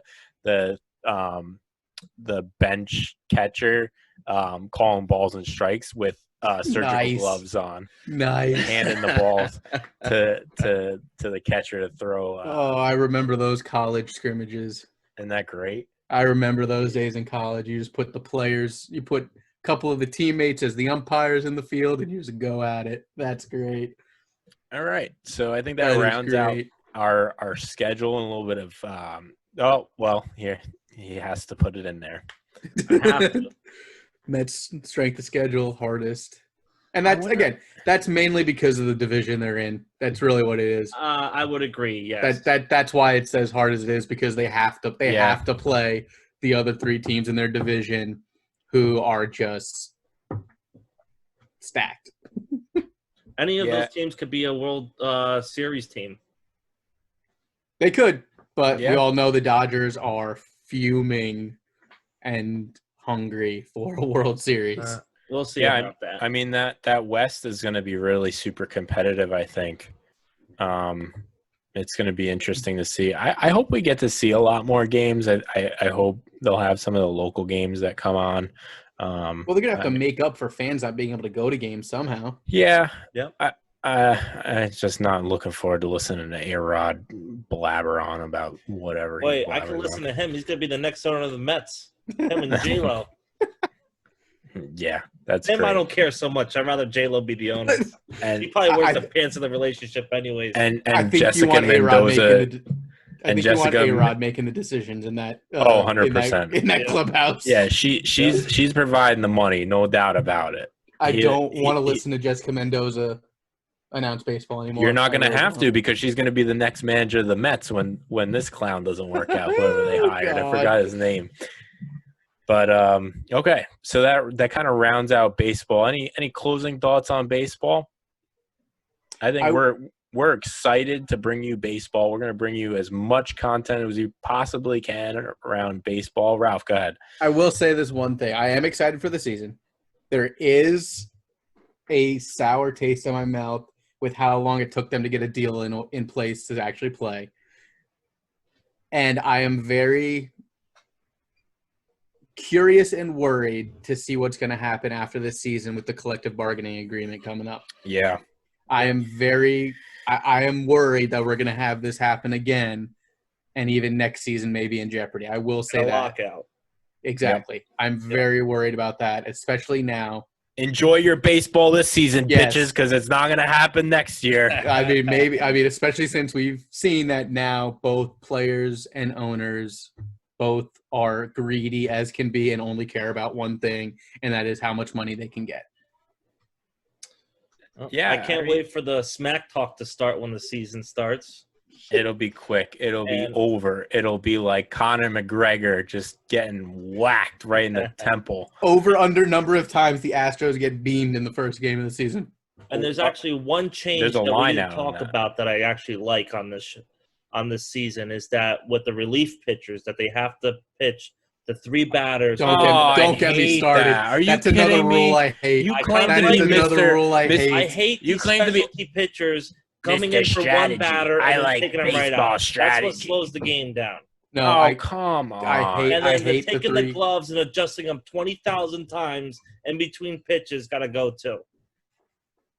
bench catcher calling balls and strikes with surgical gloves on.
Nice.
Handing the balls to the catcher to throw.
I remember those college scrimmages.
Isn't that great?
I remember those days in college. You just put the players, you put a couple of the teammates as the umpires in the field, and you just go at it. That's great.
All right. So I think that rounds out our schedule and a little bit of here he has to put it in there.
I have to.
Mets strength of schedule hardest, and that's mainly because of the division they're in. That's really what it is.
I would agree. Yes.
That's why it's as hard as it is, because they have to play the other three teams in their division who are just stacked.
Any of those teams could be a World Series team.
They could, but we all know the Dodgers are fuming and hungry for a World Series.
We'll see about that.
I mean, that West is going to be really super competitive, I think. It's going to be interesting to see. I hope we get to see a lot more games. I hope they'll have some of the local games that come on.
Well, they're going to have to make up for fans not being able to go to games somehow.
Yeah.
Yep.
I'm just not looking forward to listening to A-Rod blabber on about whatever.
Wait, I can listen to him. He's going to be the next owner of the Mets. Him and J-Lo.
Yeah, that's
him.
great.
I don't care so much. I'd rather J-Lo be the owner. And he probably wears the pants of the relationship anyways.
And Jessica Mendoza.
I think you want A-Rod making the decisions in that.
100%.
In that clubhouse.
Yeah, she's providing the money, no doubt about it.
I don't want to listen to Jessica Mendoza announce baseball anymore.
You're not going to have to, because she's going to be the next manager of the Mets when this clown doesn't work out, whoever they hired. I forgot his name. But okay, so that kind of rounds out baseball. Any closing thoughts on baseball? I think we're excited to bring you baseball. We're going to bring you as much content as we possibly can around baseball. Ralph, go ahead.
I will say this one thing. I am excited for the season. There is a sour taste in my mouth with how long it took them to get a deal in place to actually play. And I am very curious and worried to see what's going to happen after this season with the collective bargaining agreement coming up.
Yeah.
I am worried that we're going to have this happen again, and even next season may be in jeopardy. I will say that.
Lockout.
Exactly. Yep. I'm very worried about that, especially now.
Enjoy your baseball this season, bitches, because it's not going to happen next year.
Especially since we've seen that now both players and owners both are greedy as can be and only care about one thing, and that is how much money they can get.
Yeah,
I can't wait for the smack talk to start when the season starts.
It'll be quick. It'll be over. It'll be like Conor McGregor just getting whacked right in the temple.
Over under number of times the Astros get beamed in the first game of the season.
And there's actually one change that we didn't talk about that I actually like on this season is that with the relief pitchers that they have to pitch the three batters.
Don't get me started.
Are you
That's
kidding
another
me?
rule I hate.
You claim to be
another rule I hate.
I hate these specialty pitchers coming in for one batter and taking them right out. That's what slows the game down.
No,
come on.
I hate
taking the gloves and adjusting them 20,000 times in between pitches. Got to go too.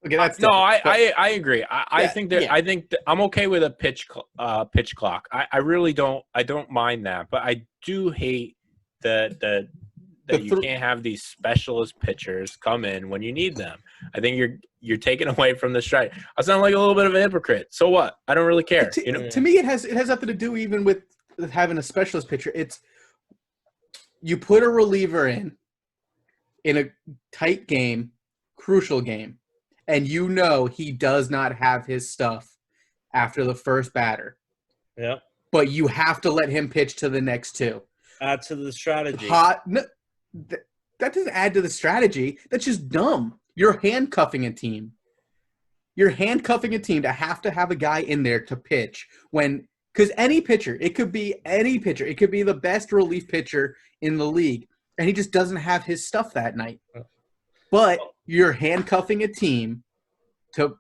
Okay, that's
I agree. I think I'm okay with a pitch clock. I really don't. I don't mind that, but I do hate that you can't have these specialist pitchers come in when you need them. I think you're taking away from the strike. I sound like a little bit of a hypocrite. So what? I don't really care.
To me, it has nothing to do even with having a specialist pitcher. It's you put a reliever in a tight game, crucial game, and you know he does not have his stuff after the first batter.
Yeah.
But you have to let him pitch to the next two.
Add to the strategy.
add to the strategy. That's just dumb. You're handcuffing a team. You're handcuffing a team to have a guy in there to pitch because any pitcher, it could be any pitcher. It could be the best relief pitcher in the league, and he just doesn't have his stuff that night. But you're handcuffing a team to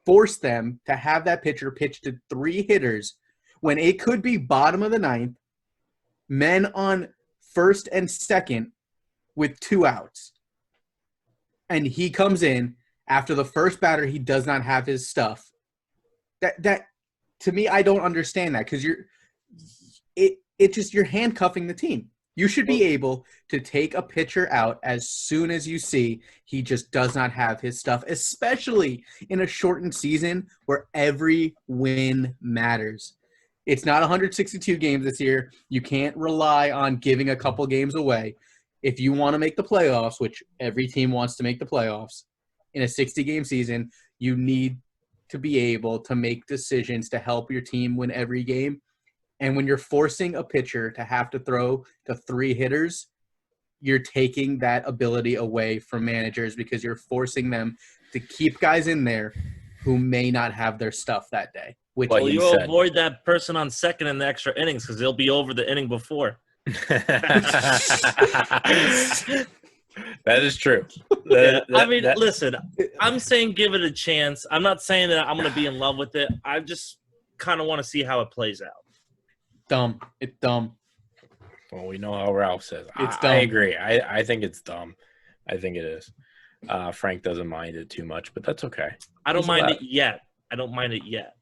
force them to have that pitcher pitch to 3 hitters when it could be bottom of the 9th, men on first and second with 2 outs. And he comes in after the first batter, he does not have his stuff. That to me, I don't understand that because you're handcuffing the team. You should be able to take a pitcher out as soon as you see he just does not have his stuff, especially in a shortened season where every win matters. It's not 162 games this year. You can't rely on giving a couple games away. If you want to make the playoffs, which every team wants to make the playoffs, in a 60-game season, you need to be able to make decisions to help your team win every game. And when you're forcing a pitcher to have to throw to 3 hitters, you're taking that ability away from managers because you're forcing them to keep guys in there who may not have their stuff that day.
Well, you avoid that person on second in the extra innings because they'll be over the inning before.
That is true.
Listen, I'm saying give it a chance. I'm not saying that I'm going to be in love with it. I just kind of want to see how it plays out.
Dumb. It's dumb.
Well, we know how Ralph says.
It's dumb.
I agree. I think it's dumb. I think it is. Frank doesn't mind it too much, but that's okay.
I don't mind it yet.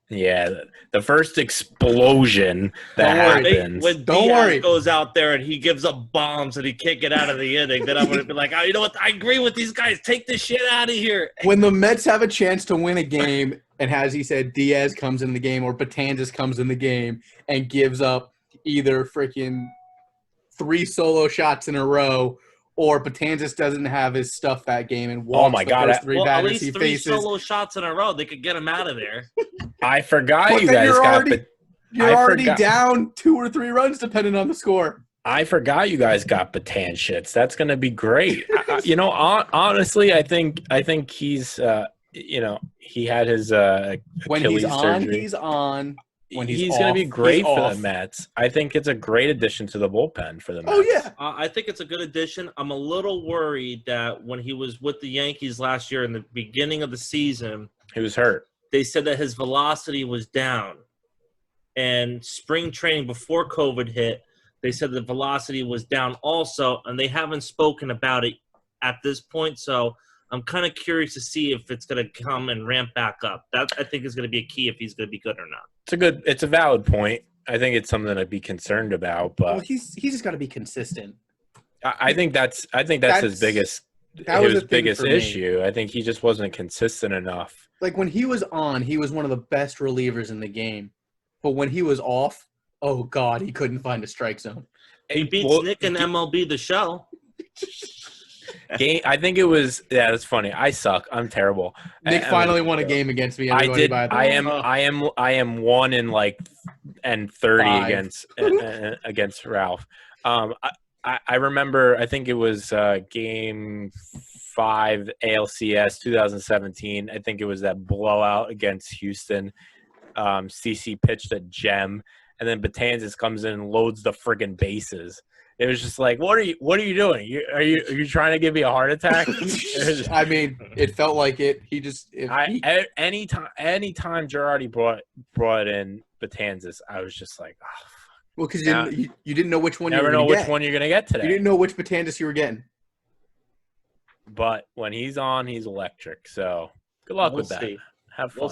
Yeah, the first explosion that happens.
When Diaz goes out there and he gives up bombs and he can't get out of the inning, then I'm going to be like, oh, you know what? I agree with these guys. Take this shit out of here.
When the Mets have a chance to win a game, and as he said, Diaz comes in the game or Betances comes in the game and gives up either freaking 3 solo shots in a row, or Betances doesn't have his stuff that game and walks first 3 batters he faces.
At least 3 solo shots in a row, they could get him out of there.
I forgot you guys got.
You're already down 2 or 3 runs depending on the score.
I forgot you guys got Betan shits. That's going to be great. Honestly, I think he's he had his
when
Achilles
he's on,
surgery.
he's on. When
he's
off,
going to be great for
off.
the Mets. I think it's a great addition to the bullpen for the Mets.
Oh yeah,
I think it's a good addition. I'm a little worried that when he was with the Yankees last year in the beginning of the season,
he was hurt.
They said that his velocity was down. And spring training before COVID hit, they said the velocity was down also, and they haven't spoken about it at this point. So I'm kind of curious to see if it's going to come and ramp back up. That I think is going to be a key if he's going to be good or not.
It's a valid point. I think it's something to be concerned about, but
he's just got to be consistent.
I think that's his biggest issue. I think he just wasn't consistent enough.
Like when he was on, he was one of the best relievers in the game. But when he was off, oh God, he couldn't find a strike zone.
He beats Nick in MLB The Show.
I think it was. Yeah, that's funny. I suck. I'm terrible.
Nick finally won a game against me.
I did. I am 1 in 30 against Ralph. I remember. I think it was game 5 ALCS 2017. I think it was that blowout against Houston. CC pitched a gem, and then Betances comes in and loads the friggin' bases. It was just like, what are you doing? Are you trying to give me a heart attack?
I mean, it felt like it.
Anytime Girardi brought in Betances, I was just like, oh.
Well, because you didn't know which one.
Never know which one you're gonna get today.
You didn't know which Betances you were getting.
But when he's on, he's electric. So good luck with that.
See.
Have fun.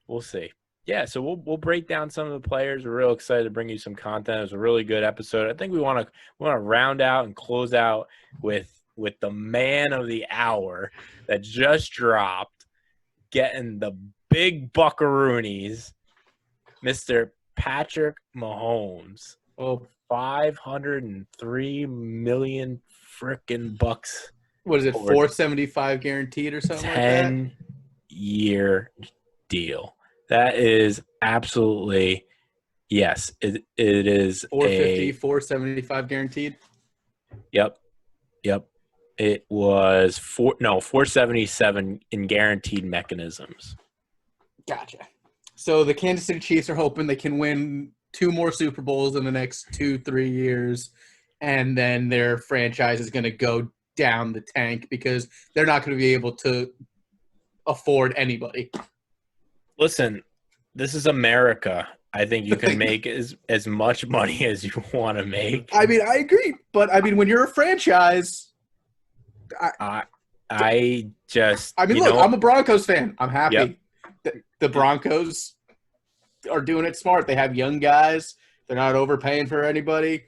We'll see. Yeah, so we'll break down some of the players. We're real excited to bring you some content. It was a really good episode. I think we want to round out and close out with the man of the hour that just dropped, getting the big buckaroonies, Mr. Patrick Mahomes.
Oh,
503 million frickin' bucks.
What is it? 475 guaranteed or something like that?
10-year deal. That is absolutely, yes, it is
450, 475 guaranteed.
Yep. It was 477 in guaranteed mechanisms.
Gotcha. So the Kansas City Chiefs are hoping they can win 2 more Super Bowls in the next 2-3 years, and then their franchise is going to go down the tank because they're not going to be able to afford anybody.
Listen, this is America. I think you can make as much money as you want to make.
I mean, I agree, but I mean, when you're a franchise,
I just.
look, I'm a Broncos fan. I'm happy.
Yep.
The Broncos are doing it smart. They have young guys. They're not overpaying for anybody.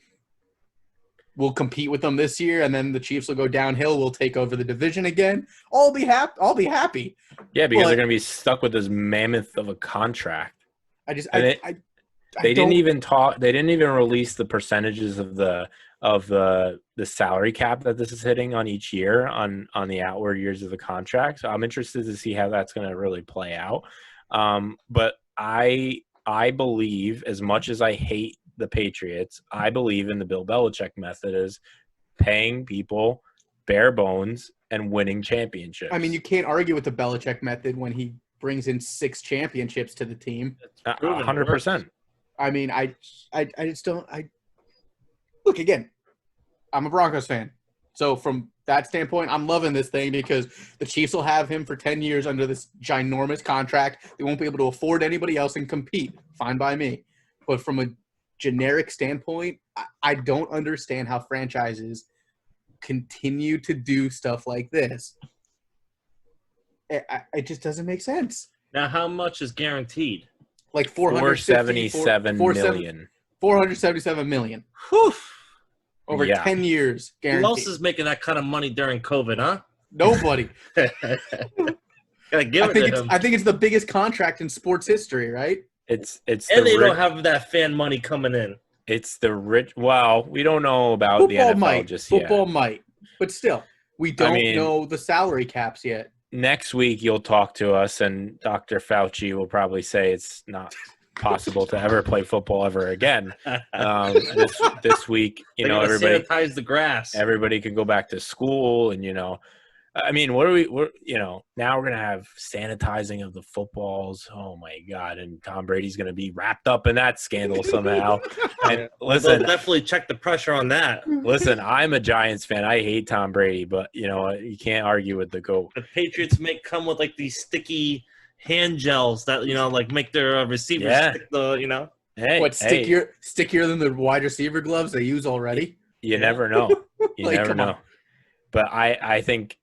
We'll compete with them this year, and then the Chiefs will go downhill. We'll take over the division again. I'll be happy.
Yeah, because they're going to be stuck with this mammoth of a contract. They didn't even talk. They didn't even release the percentages of the salary cap that this is hitting on each year on the outward years of the contract. So I'm interested to see how that's going to really play out. But I believe, as much as I hate the Patriots, I believe in the Bill Belichick method is paying people bare bones and winning championships.
I mean, you can't argue with the Belichick method when he brings in 6 championships to the team.
100%.
I mean, I just don't. Look, again, I'm a Broncos fan. So from that standpoint, I'm loving this thing because the Chiefs will have him for 10 years under this ginormous contract. They won't be able to afford anybody else and compete. Fine by me. But from a generic standpoint, I don't understand how franchises continue to do stuff like this. It just doesn't make sense.
Now, how much is guaranteed?
Like
$477 million.
$477 million.
Whew.
Over 10 years, guaranteed.
Who else is making that kind of money during COVID, huh?
Nobody.
Gotta give it to him.
I think it's the biggest contract in sports history, right?
And they don't have that fan money coming in.
It's the rich. Well, we don't know about the NFL just yet.
Football might, but still, we don't know the salary caps yet.
Next week, you'll talk to us, and Dr. Fauci will probably say it's not possible to ever play football ever again. This week, everybody
sanitize the grass.
Everybody can go back to school, and I mean, now we're gonna have sanitizing of the footballs. Oh my God! And Tom Brady's gonna be wrapped up in that scandal somehow. And listen,
they'll definitely check the pressure on that.
Listen, I'm a Giants fan. I hate Tom Brady, but you can't argue with the GOAT.
The Patriots may come with like these sticky hand gels that like make their receivers stick the
Hey,
stickier than the wide receiver gloves they use already?
You never know. You never know. But I think,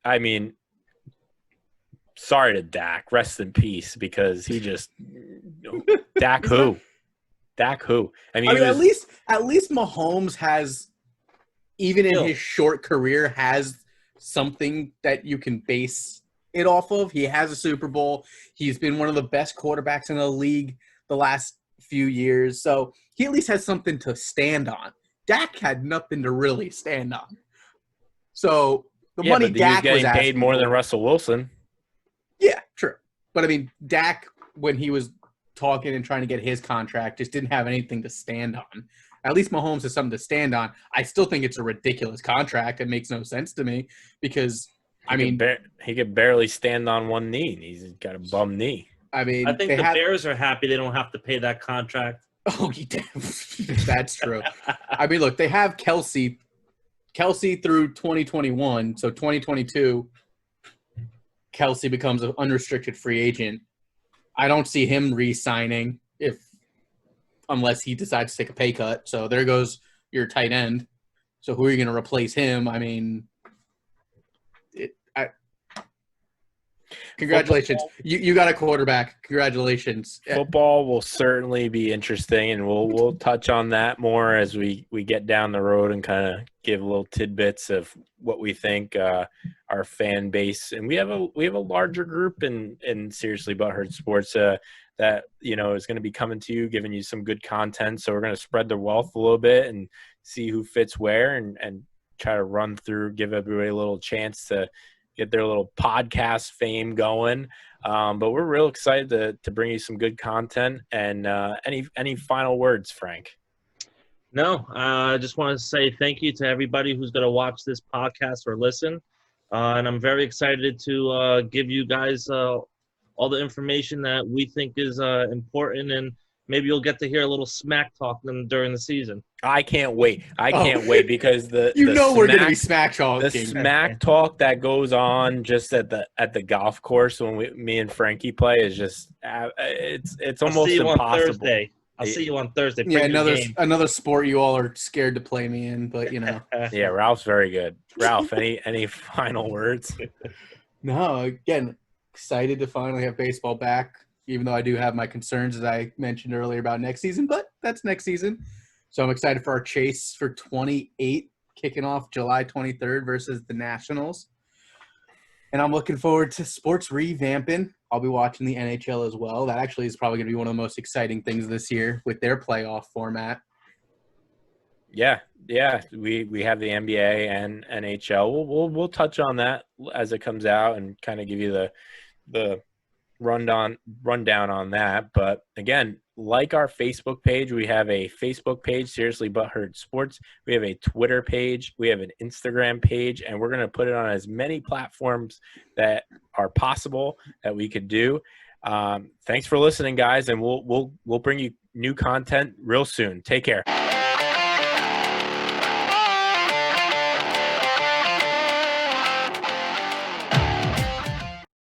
sorry to Dak, rest in peace, because he just Dak who? I mean,
at least Mahomes has, even in his short career, has something that you can base it off of. He has a Super Bowl. He's been one of the best quarterbacks in the league the last few years. So he at least has something to stand on. Dak had nothing to really stand on. So the money Dak was
getting paid more than Russell Wilson.
Yeah, true. But I mean, Dak, when he was talking and trying to get his contract, just didn't have anything to stand on. At least Mahomes has something to stand on. I still think it's a ridiculous contract. It makes no sense to me because
he could barely stand on one knee. He's got a bum knee.
I think the Bears are happy they don't have to pay that contract.
Oh, that's true. I mean, look, they have Kelsey through 2021. So 2022, Kelsey becomes an unrestricted free agent. I don't see him re-signing unless he decides to take a pay cut. So there goes your tight end. So who are you going to replace him? I mean, congratulations. You got a quarterback. Congratulations.
Football will certainly be interesting, and we'll touch on that more as we get down the road and kind of give little tidbits of what we think our fan base. And we have a larger group in Seriously ButtHurt Sports that is going to be coming to you, giving you some good content. So we're going to spread the wealth a little bit and see who fits where and try to run through, give everybody a little chance to get their little podcast fame going. But we're real excited to bring you some good content. And any final words, Frank?
No, I just want to say thank you to everybody who's going to watch this podcast or listen. And I'm very excited to give you guys all the information that we think is important, and maybe you'll get to hear a little smack talk during the season.
I can't wait. I can't wait because the
we're going to be
smack
smack
the
talking.
smack talk that goes on just at the golf course when me and Frankie play is just it's
I'll
almost
see you
impossible.
on Thursday. I'll see you on Thursday.
Yeah,
Bring your game.
another sport you all are scared to play me in, but you know.
Yeah, Ralph's very good. Ralph, any final words?
No, again, excited to finally have baseball back, even though I do have my concerns, as I mentioned earlier, about next season, but that's next season. So I'm excited for our chase for 28, kicking off July 23rd versus the Nationals. And I'm looking forward to sports revamping. I'll be watching the NHL as well. That actually is probably going to be one of the most exciting things this year with their playoff format.
Yeah. We have the NBA and NHL. We'll touch on that as it comes out and kind of give you the rundown on that. But again, like our Facebook page, we have a Facebook page, Seriously ButtHurt Sports. We have a Twitter page, we have an Instagram page, and we're going to put it on as many platforms that are possible that we could do. Thanks for listening, guys, and we'll bring you new content real soon. Take care.